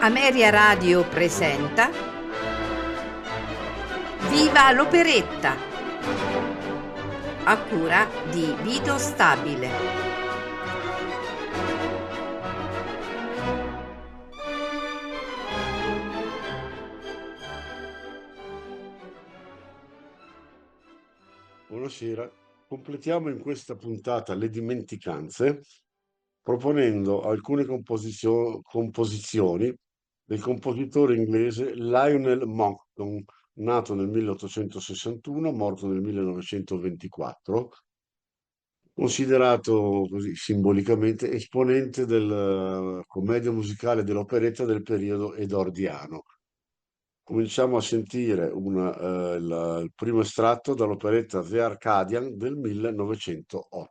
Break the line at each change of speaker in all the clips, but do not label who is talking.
Ameria Radio presenta Viva l'operetta, a cura di Vito Stabile.
Buonasera, completiamo in questa puntata le dimenticanze proponendo alcune composizioni del compositore inglese Lionel Monckton, nato nel 1861, morto nel 1924, considerato così simbolicamente esponente del commedia musicale dell'operetta del periodo edwardiano. Cominciamo a sentire il primo estratto dall'operetta The Arcadian del 1908.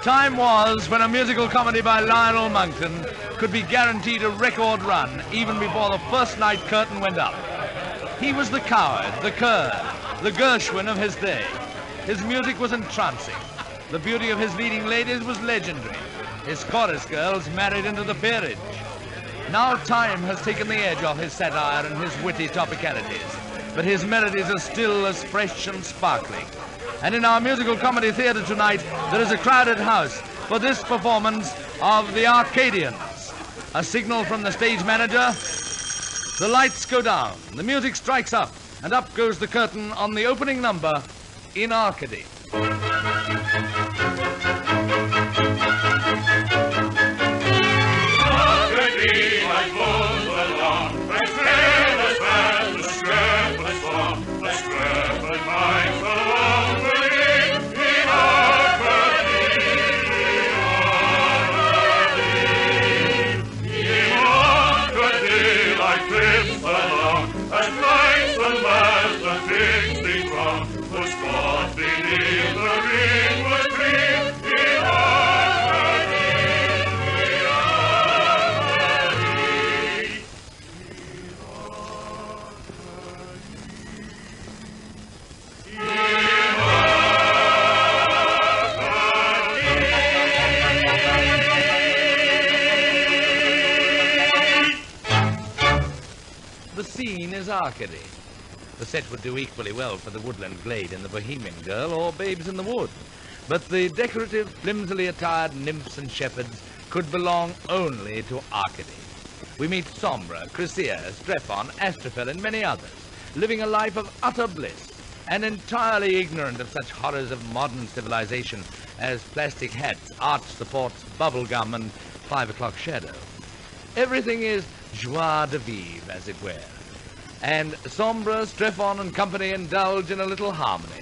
Time was when a musical comedy by Lionel Monckton could be guaranteed a record run even before the first night curtain went up. He was the coward, the cur, the Gershwin of his day. His music was entrancing. The beauty of his leading ladies was legendary. His chorus girls married into the peerage. Now time has taken the edge off his satire and his witty topicalities, but his melodies are still as fresh and sparkling. And in our musical comedy theatre tonight, there is a crowded house for this performance of The Arcadians. A signal from the stage manager, the lights go down, the music strikes up, and up goes the curtain on the opening number, In Arcady. The scene is Arcady. The set would do equally well for the woodland glade in The Bohemian Girl or Babes in the Wood. But the decorative, flimsily attired nymphs and shepherds could belong only to Arcady. We meet Sombra, Chrysia, Strephon, Astrophel, and many others, living a life of utter bliss, and entirely ignorant of such horrors of modern civilization as plastic hats, arch supports, bubble gum, and 5 o'clock shadow. Everything is joie de vivre, as it were. And Sombra, Strephon, and company indulge in a little harmony.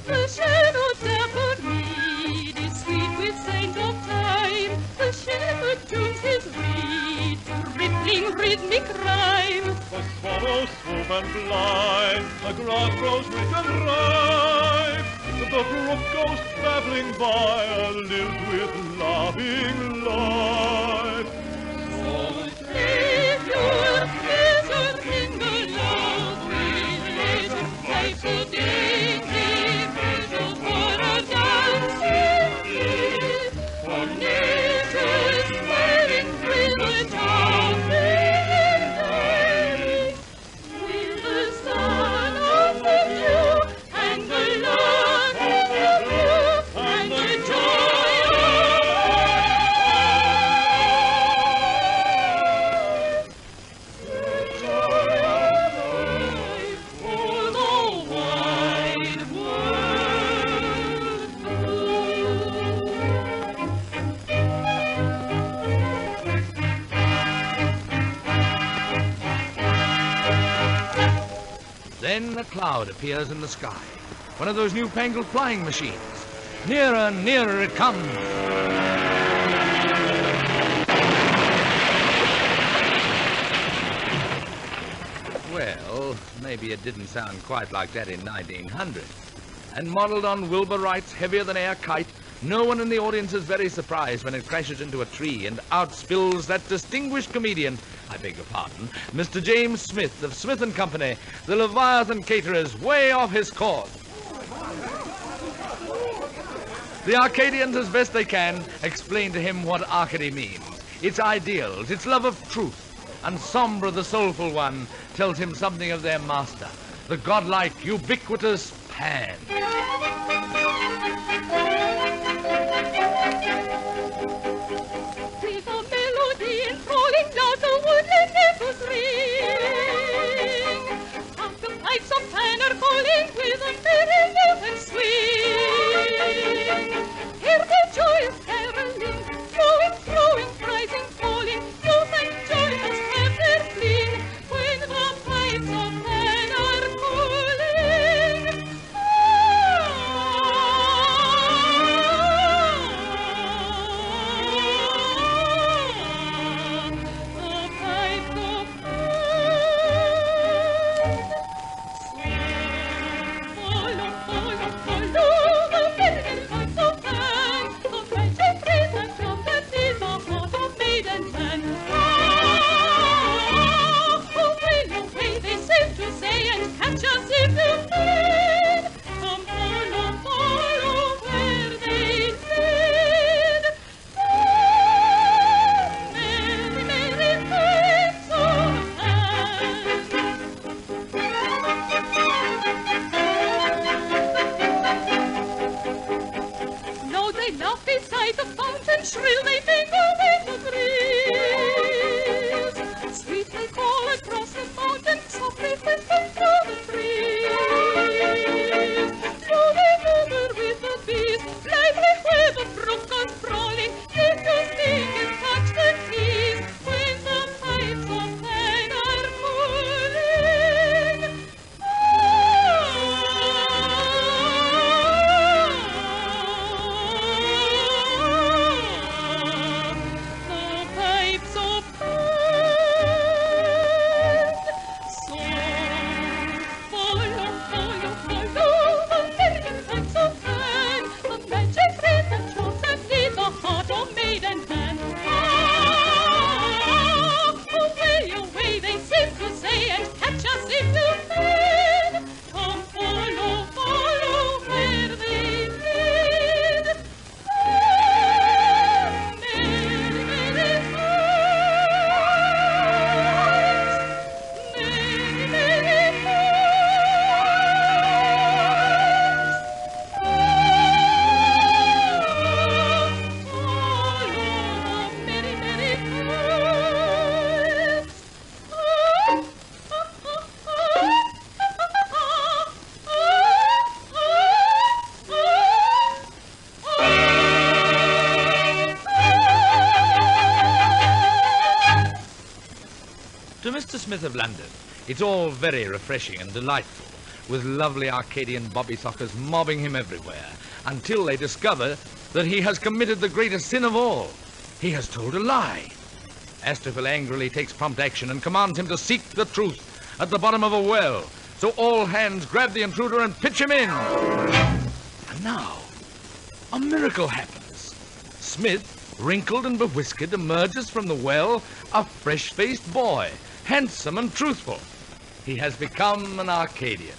The shadow dappled mead is sweet with scent of thyme. The shepherd tunes his reed to rippling rhythmic rhyme.
The swallow swoop and blind, the grass grows rich and ripe. The brook goes babbling by, lived with laughing life.
So take your pleasure in the love related life, so dainty measure for a dancing feet. For nature's smiling privilege of being daily, with the sun of the dew and the love and the joy for the wide
Then a cloud appears in the sky. One of those newfangled flying machines. Nearer and nearer it comes. Well, maybe it didn't sound quite like that in 1900. And modelled on Wilbur Wright's heavier-than-air kite, No one in the audience is very surprised when it crashes into a tree and out spills that distinguished comedian, I beg your pardon, Mr. James Smith of Smith & Company, the Leviathan caterers, way off his course. The Arcadians, as best they can, explain to him what Arcady means, its ideals, its love of truth, and Sombre, the soulful one, tells him something of their master, the godlike, ubiquitous Pan.
With a melody enthralling loud the woodland echoes ring. And the pipes of Pan are calling with a merry note and swing. Hear the joyous caroling, flowing, flowing, rising, falling, youth and joy must have their fling when the pipes of Pan are calling. Shrill they mingle with the breeze. Sweet they call across the mountain, softly whisper through the trees. Flow they murmur with the bees, lively where the brook goes brawling. If your fingers touch the keys, when the pipes of Pan are calling.
To Mr. Smith of London, it's all very refreshing and delightful, with lovely Arcadian bobby sockers mobbing him everywhere, until they discover that he has committed the greatest sin of all. He has told a lie. Astrophil angrily takes prompt action and commands him to seek the truth at the bottom of a well, so all hands grab the intruder and pitch him in. And now, a miracle happens. Smith, wrinkled and bewhiskered, emerges from the well a fresh-faced boy, handsome and truthful. He has become an Arcadian.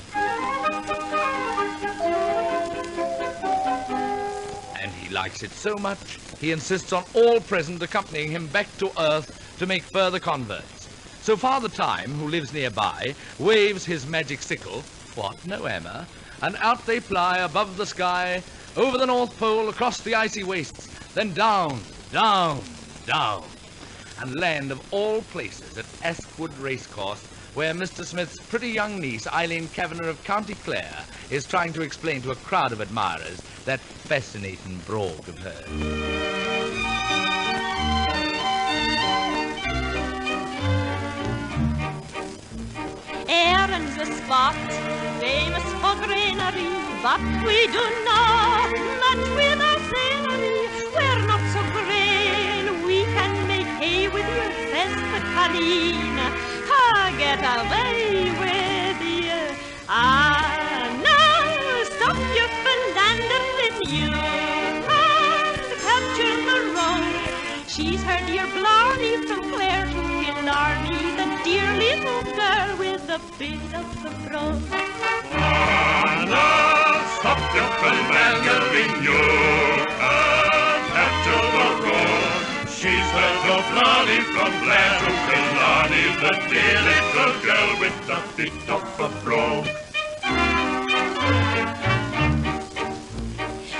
And he likes it so much, he insists on all present accompanying him back to Earth to make further converts. So Father Time, who lives nearby, waves his magic sickle, what, no hammer, and out they fly above the sky, over the North Pole, across the icy wastes, then down, down, down, and land of all places at Askwood Racecourse, where Mr. Smith's pretty young niece, Eileen Kavanagh of County Clare, is trying to explain to a crowd of admirers that fascinating brogue of hers.
Erin's a spot famous for granary, but we do not much with our scenery. We're not so green, we can make hay with your festa Colleen. Get away with you. Ah, now stop your philandering, you. She's her dear Blarney from Clare to Killarney, the dear little girl with the bit of the brogue.
Anna, stop your philandering, you can't have to the road. She's heard of Blarney from Clare to Killarney, the dear little girl with the bit of the brogue.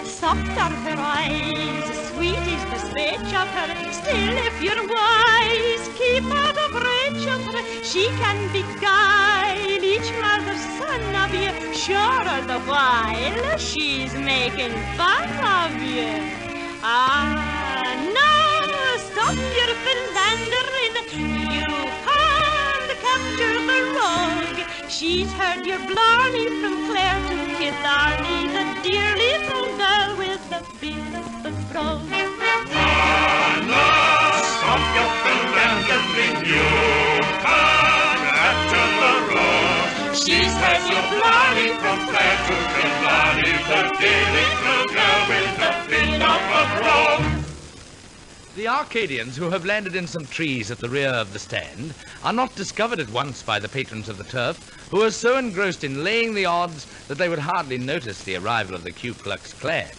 Soft are her eyes, sweet is the speech of her. Still, if you're wise, keep out of reach of her. She can beguile each mother's son of you, sure all the while she's making fun of you. Ah, no, stop your philandering. You can't capture the rogue. She's heard your Blarney from Clare to Killarney, the dear little girl with the bit of the brogue.
Anna, stop your philandering, you can't capture the road. She's heard your Blarney from Clare to Killarney, the dear little girl with the bit of the brogue.
The Arcadians, who have landed in some trees at the rear of the stand, are not discovered at once by the patrons of the turf, who are so engrossed in laying the odds that they would hardly notice the arrival of the Ku Klux Klan.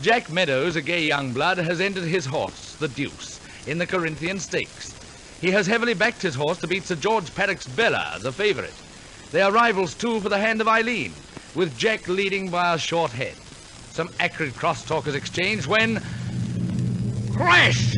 Jack Meadows, a gay young blood, has entered his horse, the Deuce, in the Corinthian Stakes. He has heavily backed his horse to beat Sir George Paddock's Bella, the favourite. They are rivals, too, for the hand of Eileen, with Jack leading by a short head. Some acrid cross-talk is exchanged when... crash!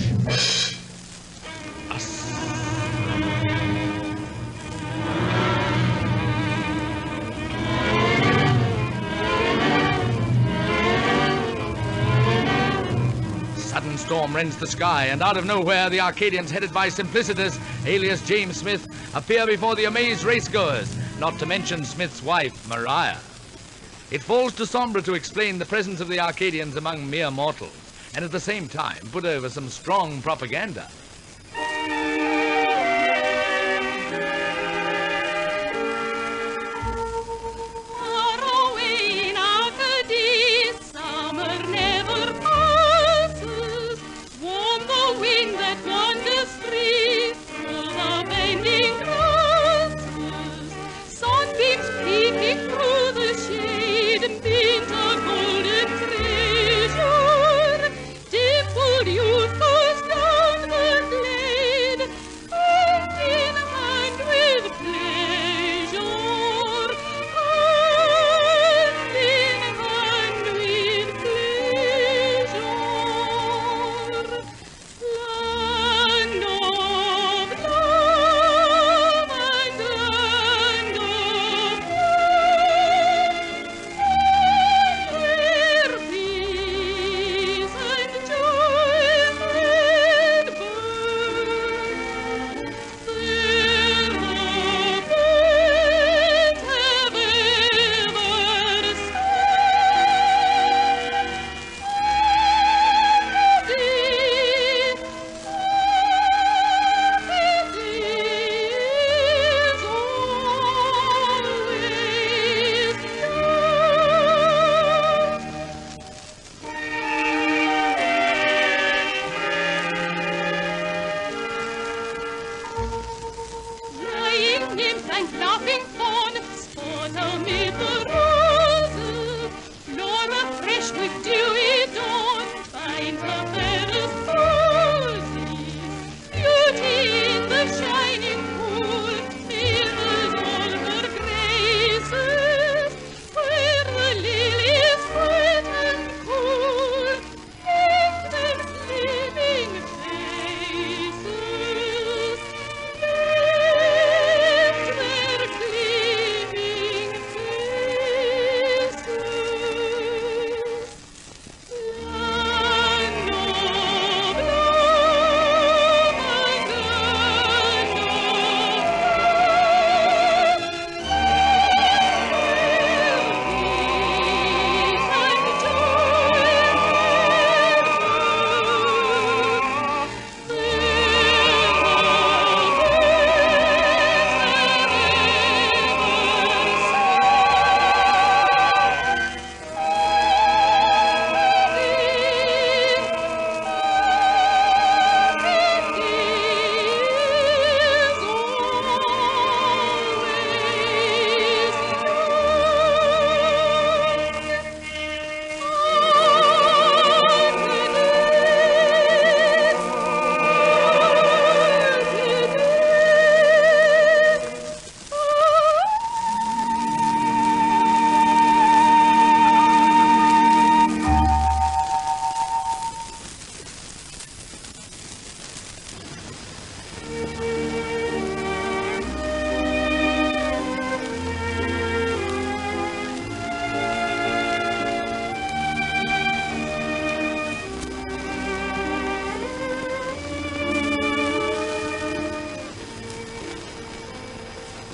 Sudden storm rends the sky, and out of nowhere the Arcadians, headed by Simplicitus, alias James Smith, appear before the amazed racegoers, not to mention Smith's wife, Maria. It falls to Sombra to explain the presence of the Arcadians among mere mortals, and at the same time put over some strong propaganda.
Far away in Arcady, summer never passes. Warm the wind that wanders free through the bending grasses. Sunbeams peeping through the shade meet a golden treasure. Dimpled youth goes down the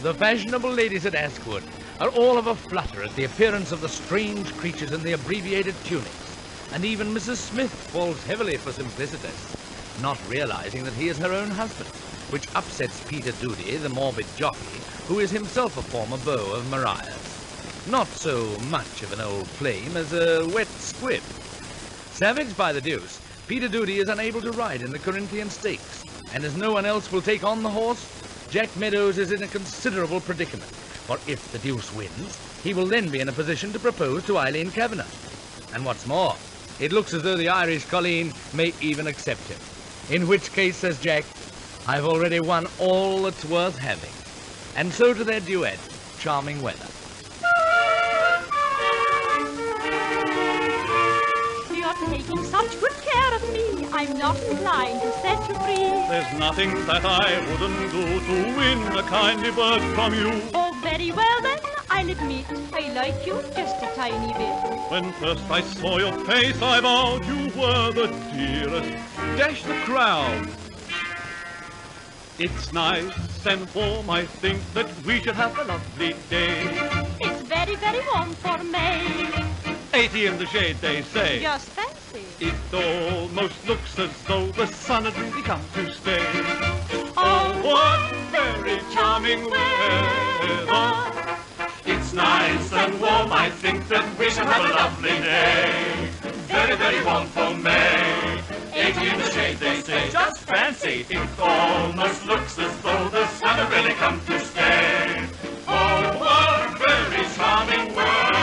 The fashionable ladies at Alcune are all of a flutter at the appearance of the strange creatures in the abbreviated tunics, and even Mrs. Smith falls heavily for Simplicitous, not realizing that he is her own husband, which upsets Peter Doody, the morbid jockey, who is himself a former beau of Mariah's. Not so much of an old flame as a wet squib. Savaged by the deuce, Peter Doody is unable to ride in the Corinthian Stakes, and as no one else will take on the horse, Jack Meadows is in a considerable predicament, for if the deuce wins, he will then be in a position to propose to Eileen Kavanagh. And what's more, it looks as though the Irish colleen may even accept him. In which case, says Jack, I've already won all that's worth having. And so to their duet, Charming Weather.
You're taking such good care of me, I'm not inclined to set you free.
There's nothing that I wouldn't do to win a kindly word from you.
Oh, very well then, I'll admit I like you just a tiny bit.
When first I saw your face, I vowed you were the dearest. Dash the crowd. It's nice and warm, I think that we should have a lovely day.
It's very, very warm for May.
80 in the shade, they say.
Just fancy.
It almost looks as though the sun had really come to stay.
Oh,
What very charming weather.
It's nice and warm, I think that we shall have a lovely day. Very, very warm for May. 80 in the shade, they say. Just fancy, it almost looks as though the sun had really come to stay. Oh, what very charming weather.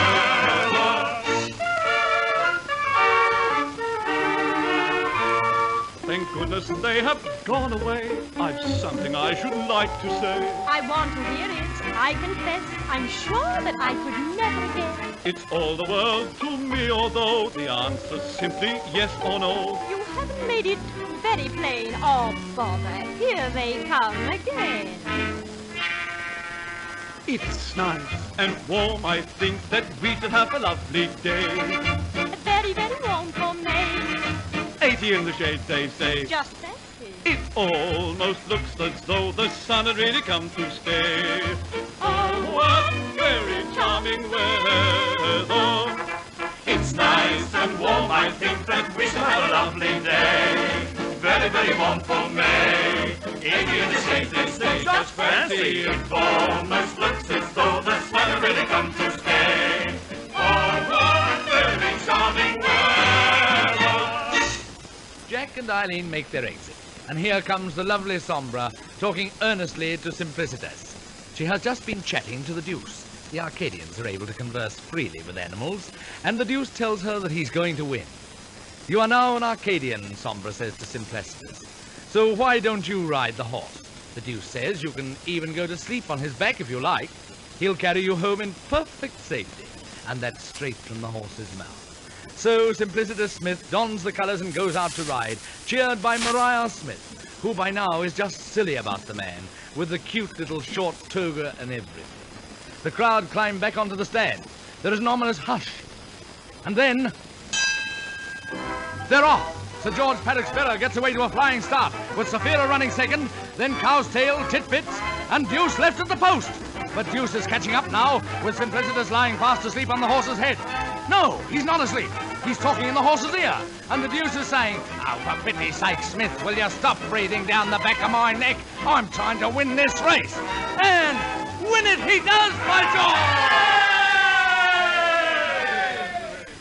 Thank goodness they have gone away. I've something I should like to say.
I want to hear it. I confess, I'm sure that I could never guess.
It's all the world to me, although the answer's simply yes or no.
You haven't made it very plain. Oh, bother, here they come again.
It's nice and warm, I think that we should have a lovely day.
Very, very warm for May.
80 in the shade, they say.
Just fancy.
It almost looks as though the sun had really come to stay.
Oh,
What very charming weather.
It's nice and warm, I think that we shall have a lovely day. Very, very warm for May. 80 in the shade, they say. Just fancy, it almost looks as though the sun had really come to stay. Oh, what very charming weather.
Jack and Eileen make their exit, and here comes the lovely Sombra talking earnestly to Simplicitous. She has just been chatting to the Deuce. The Arcadians are able to converse freely with animals, and the Deuce tells her that he's going to win. You are now an Arcadian, Sombra says to Simplicitous, so why don't you ride the horse? The Deuce says you can even go to sleep on his back if you like. He'll carry you home in perfect safety, and that's straight from the horse's mouth. So Simplicitous Smith dons the colours and goes out to ride, cheered by Mariah Smith, who by now is just silly about the man, with the cute little short toga and everything. The crowd climb back onto the stand. There is an ominous hush. And then they're off. Sir George Paddock Sparrow gets away to a flying start, with Sapphira running second, then Cow's Tail, Titbits, and Deuce left at the post. But Deuce is catching up now, with Simplicitous lying fast asleep on the horse's head. No, he's not asleep. He's talking in the horse's ear, and the Deuce is saying, "Oh, for pity's sake, Smith, will you stop breathing down the back of my neck? I'm trying to win this race." And win it he does, by George!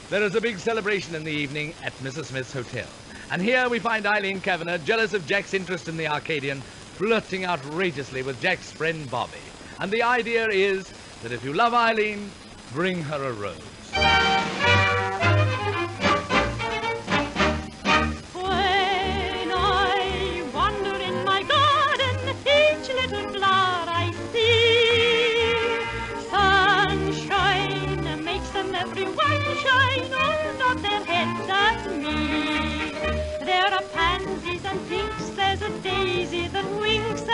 There is a big celebration in the evening at Mrs. Smith's hotel. And here we find Eileen Kavanagh, jealous of Jack's interest in the Arcadian, flirting outrageously with Jack's friend Bobby. And the idea is that if you love Eileen, bring her a rose.
When I wander in my garden, each little flower I see, sunshine makes them everyone shine, oh, nod their heads at me. There are pansies and pinks, there's a daisy that winks,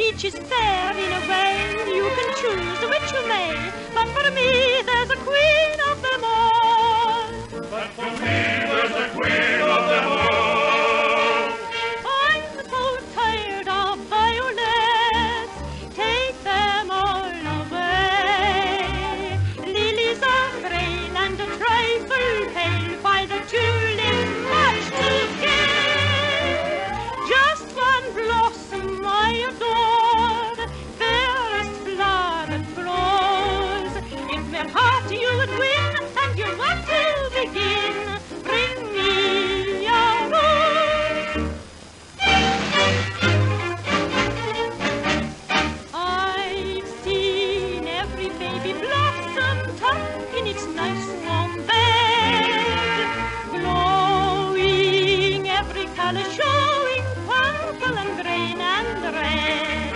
each is fair in a way. You can choose which you may, but for me there's a queen of them all.
But for me there's a queen of them all.
I'm so tired of violets, take them all away. Lilies are frail and a trifle pale, by the tulip much too gay. Just one blossom I adore, fairest flower that grows. If my heart you would win, and you want to begin, bring me a rose. I've seen every baby blossom tucked in its nice warm bed, glowing every color showing purple and green and red.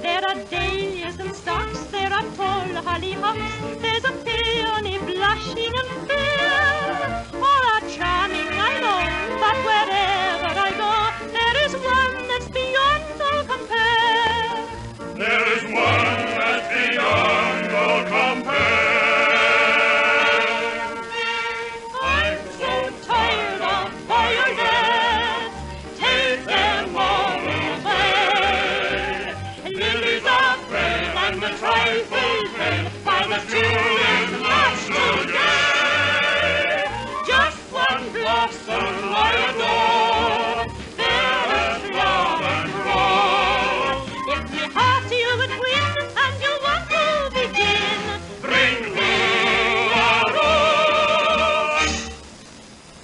There are dahlias and stocks, there are tall hollyhocks, there's a peony blushing and fair. All are charming, I know, but wherever I go, there is one that's beyond all compare.
There is one that's beyond all compare.
I'm so tired of violets, take them all away. Lilies are frail and the trifle pale, by the tulip much too gay. Just one blossom I adore, fairest flower that grows. If me heart you would win, and you want to begin,
Bring me a rose.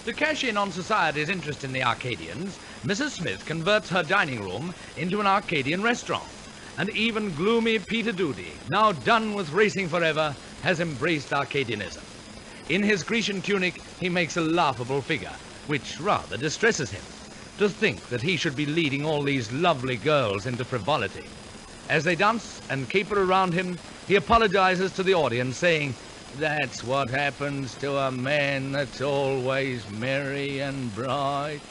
To cash in on society's interest in the Arcadians, Mrs. Smith converts her dining room into an Arcadian restaurant. And even gloomy Peter Doody, now done with racing forever, has embraced Arcadianism. In his Grecian tunic, he makes a laughable figure, which rather distresses him. To think that he should be leading all these lovely girls into frivolity. As they dance and caper around him, he apologizes to the audience, saying, "That's what happens to a man that's always merry and bright."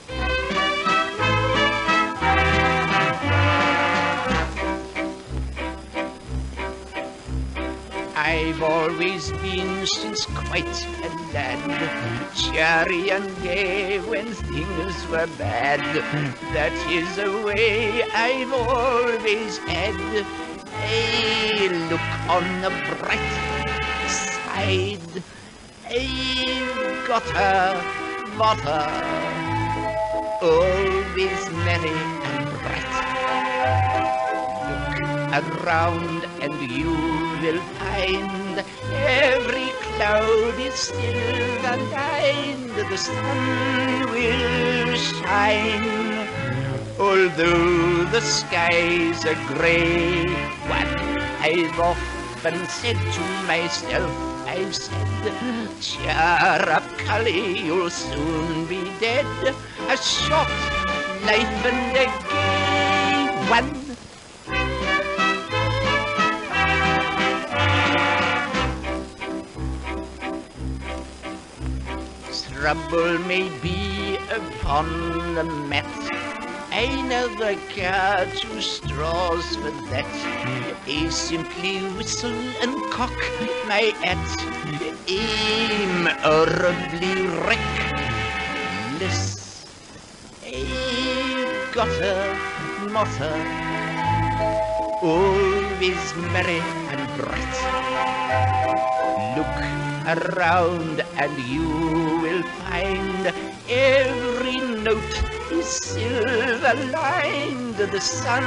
I've always been since quite a lad, cheery and gay when things were bad. That is the way I've always had. Hey, look on the bright side, I've got a mother, always merry and bright. Look around and you will find every cloud is silver lined, the sun will shine. Although the skies are grey, one I've often said to myself, I've said, cheer up, Cully, you'll soon be dead. A short life and a gay one. Trouble may be upon the mat, I never care 2 straws for that. I simply whistle and cock my hat, aim horribly reckless. I've got a mother, always merry and bright. Look around and you will find every note is silver lined, the sun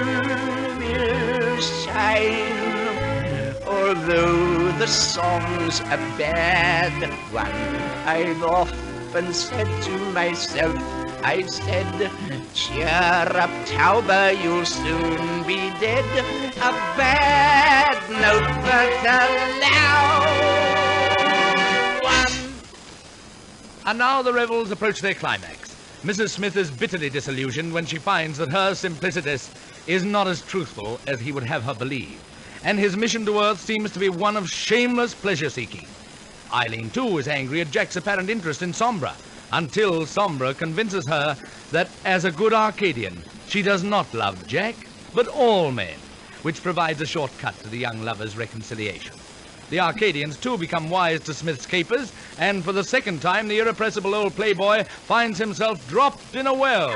will shine. Although the song's a bad one, I've often said to myself, I've said, cheer up, Tauber, you'll soon be dead. A bad note, but a loud one.
And now the revels approach their climax. Mrs. Smith is bitterly disillusioned when she finds that her Simplicitus is not as truthful as he would have her believe, and his mission to Earth seems to be one of shameless pleasure-seeking. Eileen, too, is angry at Jack's apparent interest in Sombra, until Sombra convinces her that, as a good Arcadian, she does not love Jack, but all men, which provides a shortcut to the young lovers' reconciliation. The Arcadians, too, become wise to Smith's capers, and for the second time, the irrepressible old playboy finds himself dropped in a well.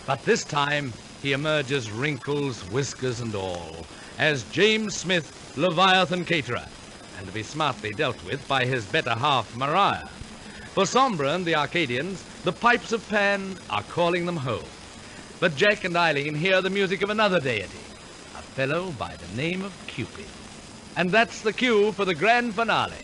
But this time, he emerges wrinkles, whiskers, and all, as James Smith, Leviathan Caterer, and to be smartly dealt with by his better half, Maria. For Sombra and the Arcadians, the pipes of Pan are calling them home. But Jack and Eileen hear the music of another deity, a fellow by the name of Cupid. And that's the cue for the grand finale.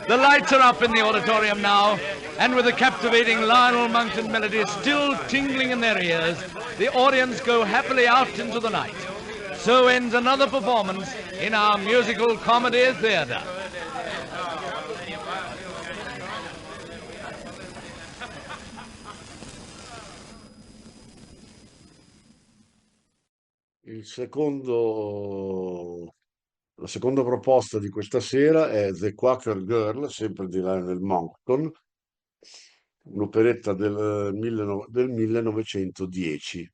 The lights are up in the auditorium now, and with the captivating Lionel Monkton melody still tingling in their ears, the audience go happily out into the night. So ends another performance in our musical comedy theatre.
La seconda proposta di questa sera è The Quaker Girl, sempre di Lionel Monkton, un'operetta del 1910.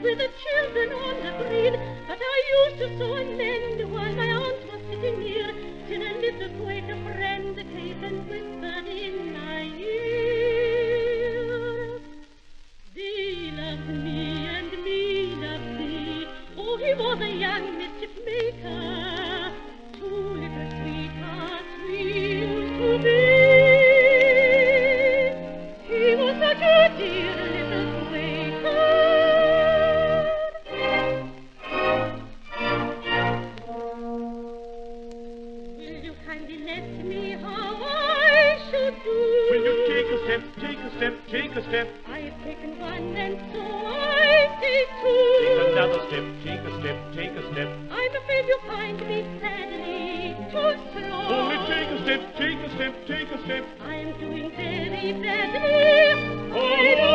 With the children on the green, but I used to sew and mend while my aunt was sitting near, till a little Quaker friend came and whispered in my ear. Thee loves me and me loves thee. Oh, he was a young mischief maker, two little sweethearts we used to be. He was such a dear little Quaker.
step, take a step, take a step.
I've taken one and so I take two.
Take another step, take a step, take a step.
I'm afraid you'll find me sadly too slow.
Only take a step, take a step, take a step.
I'm doing very badly. I know.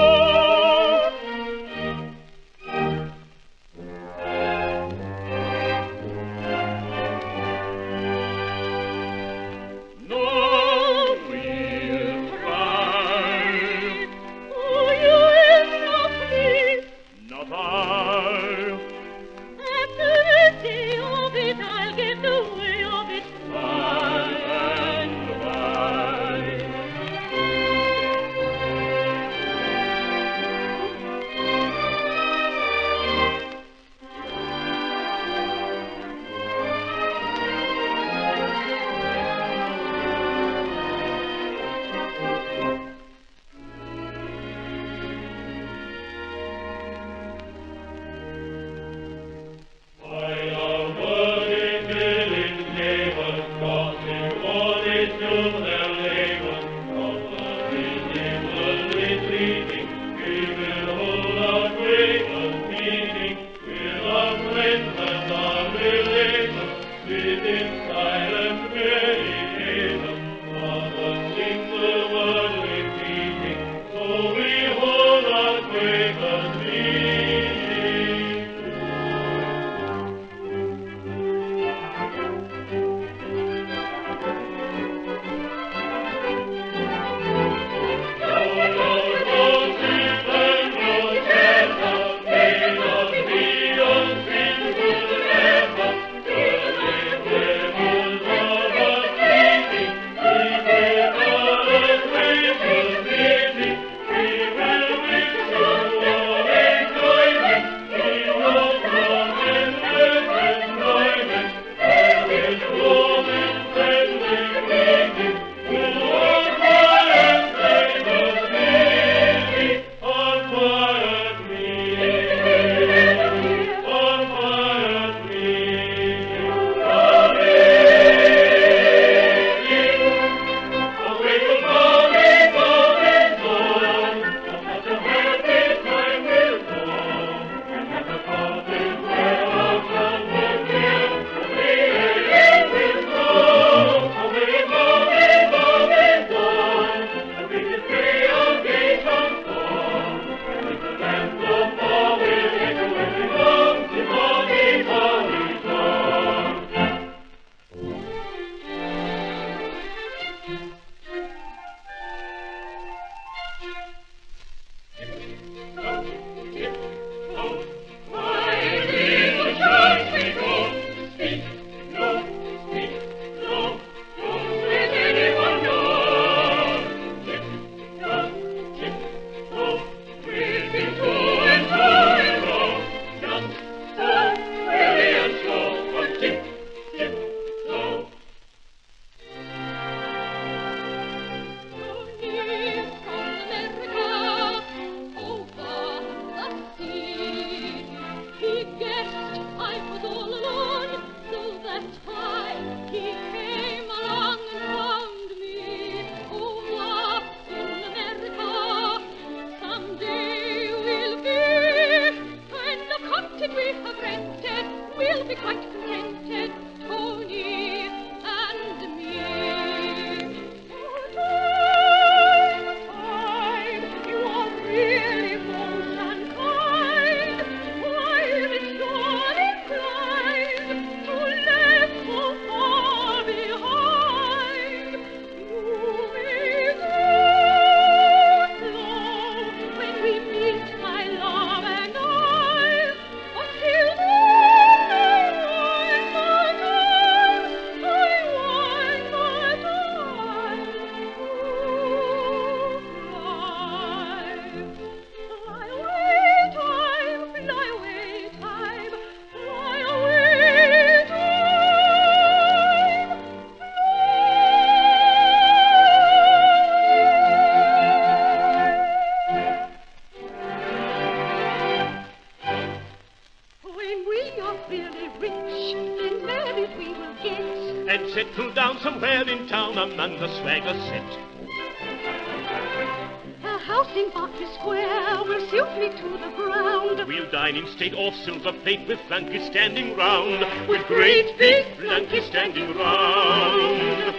No, we'll try.
Oh, you will not please.
Not I.
After a day of it, I'll get the way of it by and by.
And settle down somewhere in town among the swagger set.
house in Berkeley Square will suit me to the ground.
We'll dine in state off silver plate with flunkies standing round, with great big flunkies standing round.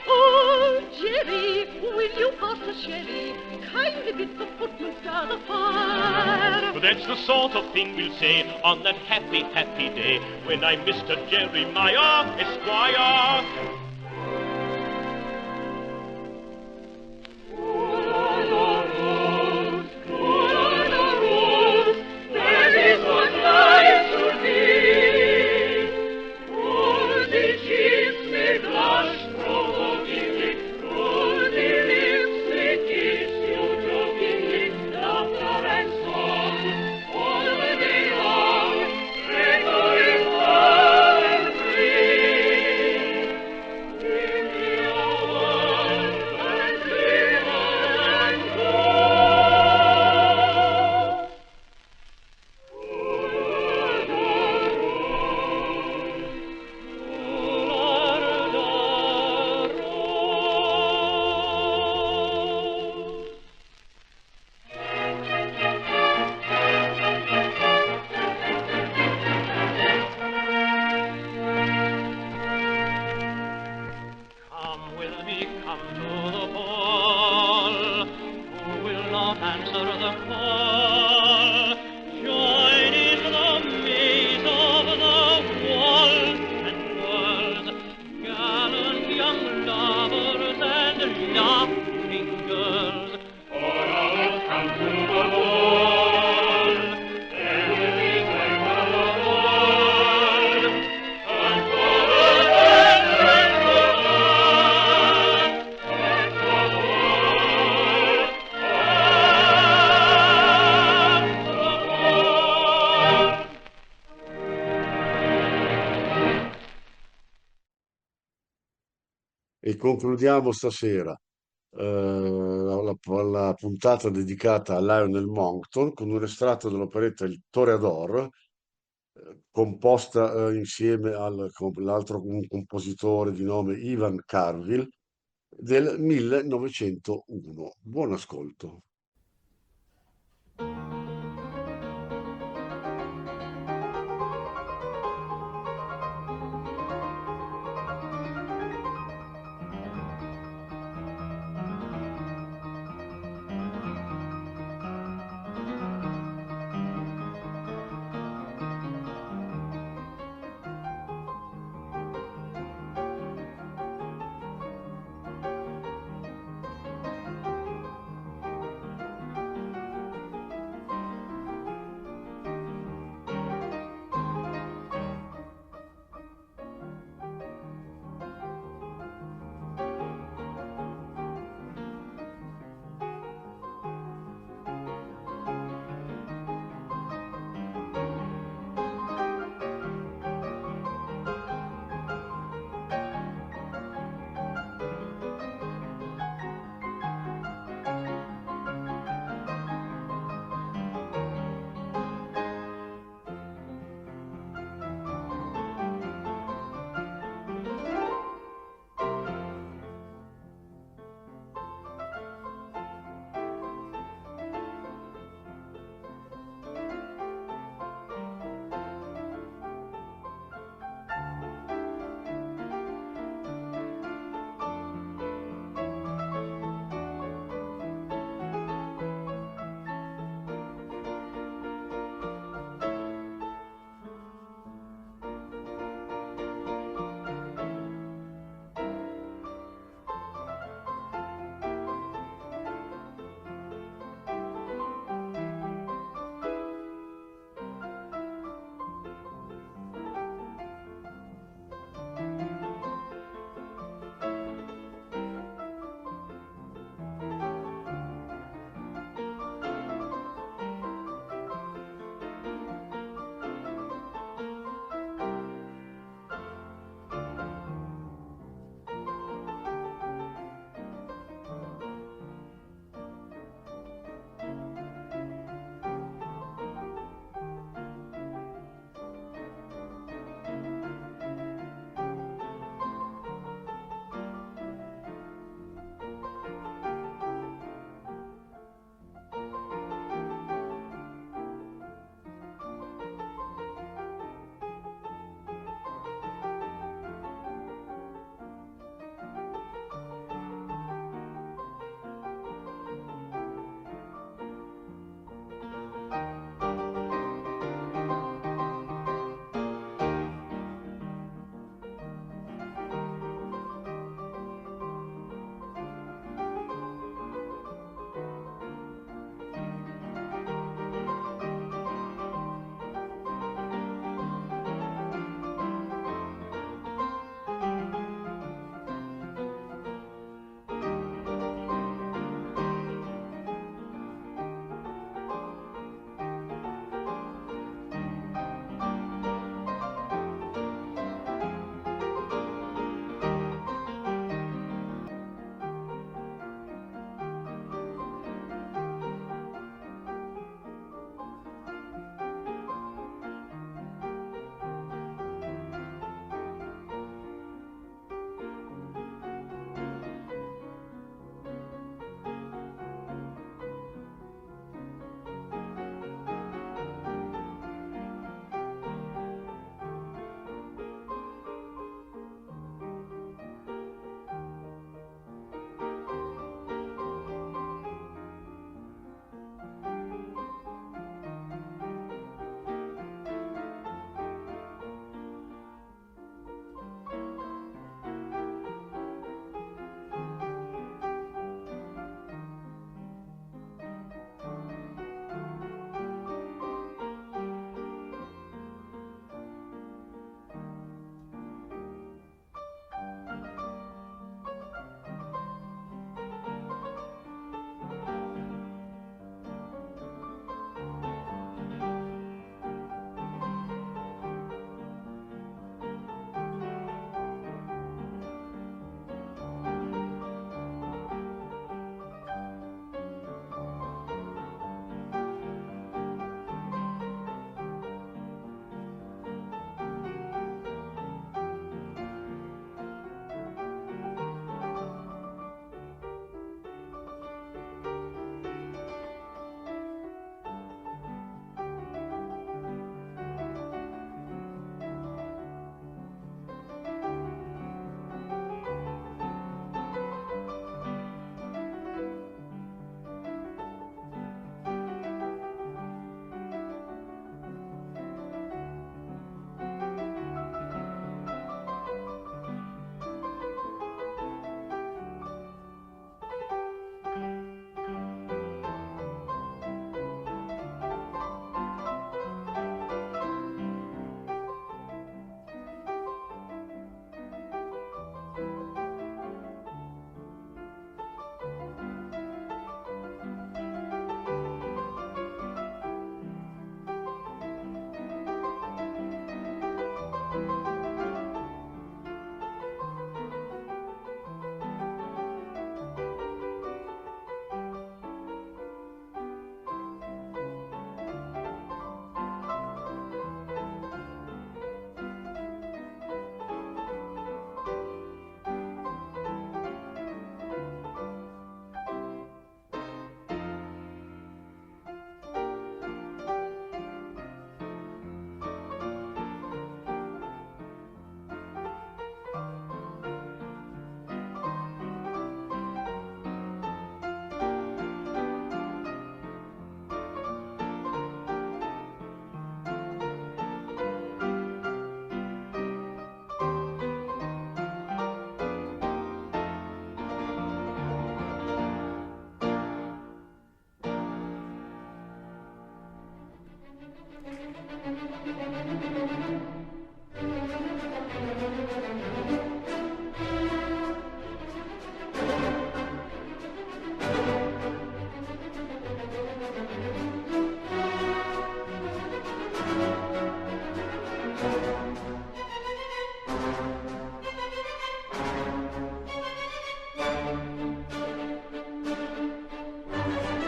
Oh, Jerry, will you pass the sherry? Kindly bid the footman stir the fire.
That's the sort of thing we'll say on that happy, happy day when I'm Mr. Jeremiah Esquire.
E concludiamo stasera la puntata dedicata a Lionel Monckton con un estratto dell'operetta Il Toreador, composta insieme all'altro un compositore di nome Ivan Carville del 1901. Buon ascolto.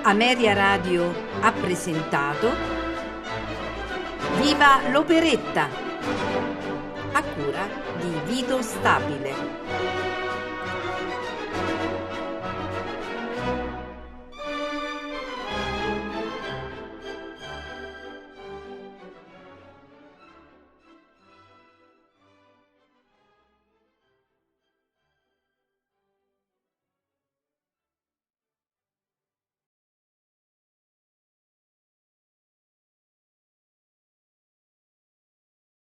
Ameria Radio ha presentato Viva l'operetta, a cura di Vito Stabile.